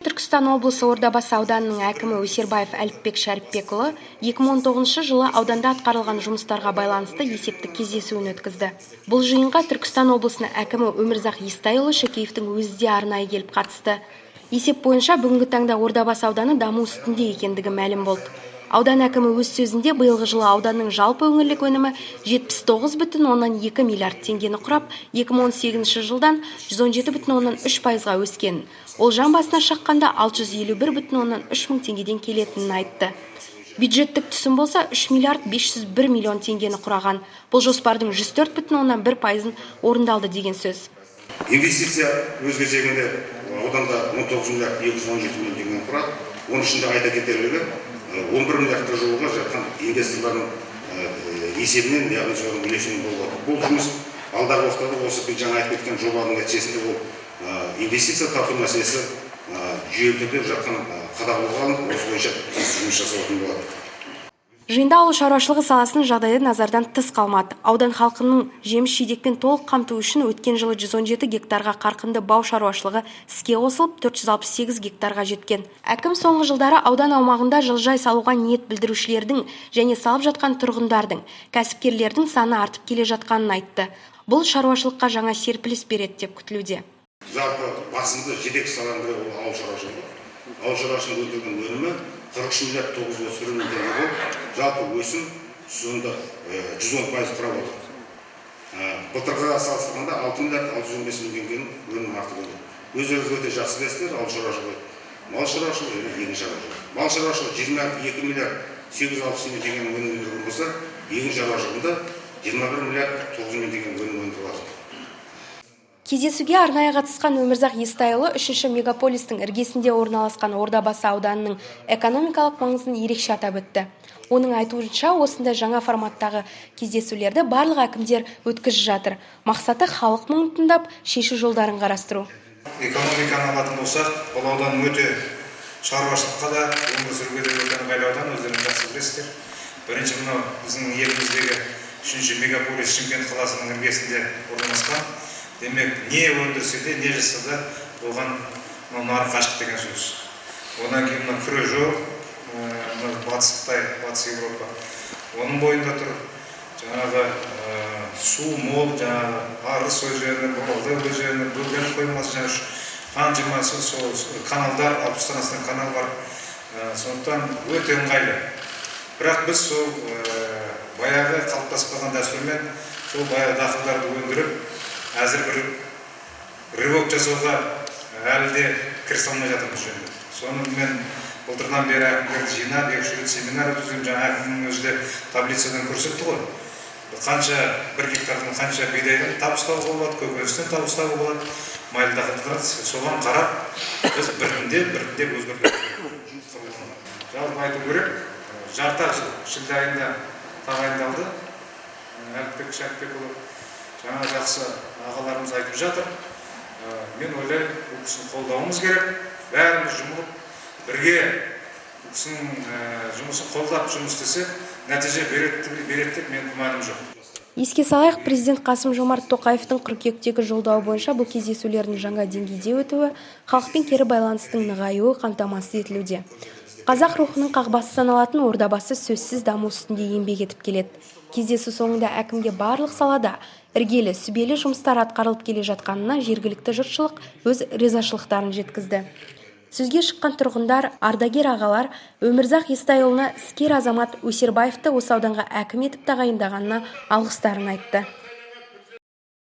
Түркістан облысы Ордабасы ауданының әкімі Өсербаев Әліпбек Шәріпбекұлы 2019 жылы ауданда атқарылған жұмыстарға байланысты есептік кездесуін өткізді. Бұл жиынға Түркістан облысының әкімі Өмірзақ Естайұлы Шөкеевтің өзі де арнайы келіп қатысты. Есеп бойынша бүгінгі таңда Ордабасы ауданы даму үстінде екендігі мәлім болды. Аудан әкімі өз сөзінде биылғы жылы ауданның жалпы өңірлік өнімі 79,2 миллиард теңгені құрап, 2018 жылдан 117,3%-ға өскен. Ол жан басына шаққанда 651,3 мың теңгеден келетінін айтты. Бюджеттік түсім болса 3 миллиард 501 миллион теңгені құраған. Бұл жоспардың 104,1%-ын орындалды деген сөз. Инвестиция өз кезегінде ауданда 19 миллиард 217 миллион теңгені құрады. Оның ішінде айта кетерлігі 11 миллиардқа жуығы жатқан инвесторлардың есебінен, яғни соның үлесінен болып отыр. Бұл жұмыс алдағы уақытта осы жаңа айтып кеткен жобаның нәтижесінде ол инвестиция тарту мәселесі жүйелі түрде жатқан қадағалауға алынып, осы бойынша жұмыс жасалатын болады. Жиында ауыл шаруашылығы саласының жағдайы назардан тыс қалмады. Аудан халқының жеміс-жидекпен толық қамту үшін өткен жылы 117 гектарға қарқынды бау шаруашылығы іске қосылып, 468 гектарға жеткен. Әкім соңғы жылдары аудан аумағында жылыжай салуға ниет білдірушілердің және салып жатқан тұрғындардың, кәсіпкерлердің саны артып келе жатқанын айтты. Бұл шаруашылыққа жаңа серпіліс береді деп күтілуде. Жалпы басымды жетекші саланың бірі ол ауыл шаруашылығы. Ауыл шаруашылығы өндірген өнімі 43 миллиард 931 мың теңге болып, жалпы өсім сонда 110% құрап отыр. Былтырғыға салыстырғанда 6 миллиард 615 мың теңгенің өнімі артып отыр. Өздеріңіз өте жақсы білесіздер, ауыл шаруашылығы, мал шаруашылығы және егін шаруашылығы. Мал шаруашылығы 22 миллиард 860 мың теңгенің өнімін өндірген болса, егін шаруашылығында 21 миллиард 900 мың теңгенің өнімін өндіріп отыр. Кездесуге арнайы қатысқан Өмірзақ Естайұлы 3-ші мегаполистің іргесінде орналасқан Ордабасы ауданының экономикалық маңызын ерекше атап өтті. Оның айтуынша, осындай жаңа форматтағы кездесулерді барлық әкімдер өткізіп жатыр. Мақсаты халық мұңын тыңдап, шешу жолдарын қарастыру. Экономиканы алатын болсақ, бұл аудан өте шаруашылыққа да, өмір сүруге де өте ыңғайлы аудан, өздеріңіз жақсы білесіздер. Бірінші мынау біздің еліміздегі 3-ші мегаполис Шымкент қаласының іргесінде орналасқан. Демек, не өндірсе де, не жасаса да, оған нарық ашық деген сөз. Одан кейін күре жол, батыс Қытай, батыс Еуропа. Оның бойында тұр, жаңағы су мол, жаңағы Арыс өзені, Боралды өзені, Бөген қоймасы, қаншама каналдар, Алпыстан астам канал бар. Сондықтан өте ыңғайлы. Бірақ біз сол баяғы қалыптасып қалған дәстүрмен сол баяғы дақылдарды өндіріп, әзір бір рывок жасауға әлі де кірісе алмай жатырмыз жөнінде. Соны мен былтырдан бері әкімдерді жинап, 2-3 рет семинар өткіздім, жаңа әкімнің өзі де таблицадан көрсетті ғой. Қанша бір гектардан қанша бидайдан табыстауға болады, көкөністен табыстауға болады, майлы дақылдар, соған қарап біз біртіндеп өзгертеміз. Жалпы айту керек, жарты жыл шілде айында тағайындалды. Әліпбек Шәріпбекұлы жаңа жақсы ағаларымыз айтып жатыр. Мен ойлаймын, бұл кісіні қолдауымыз керек. Бәріміз жұмылып, бірге бұл кісінің жұмысын қолдап жұмыс істесе, нәтиже береді деп мен күмәнім жоқ. Еске салайық, президент Қасым-Жомарт Тоқаевтың қыркүйектегі жолдауы бойынша бұл кездесулердің жаңа деңгейде өтуі, халықпен кері байланыстың нығаюы қамтамасыз етілуде. Қазақ рухының қағбасы саналатын Ордабасы сөзсіз даму үстінде еңбек етіп келеді. Кездесу соңында әкімге барлық салада іргелі, сүбелі жұмыстар атқарылып келе жатқанына жергілікті жұртшылық өз ризашылықтарын жеткізді. Сөзге шыққан тұрғындар, ардагер ағалар Өмірзақ Естайұлына іскер азамат Өсербаевты осы ауданға әкім етіп тағайындағанына алғыстарын айтты.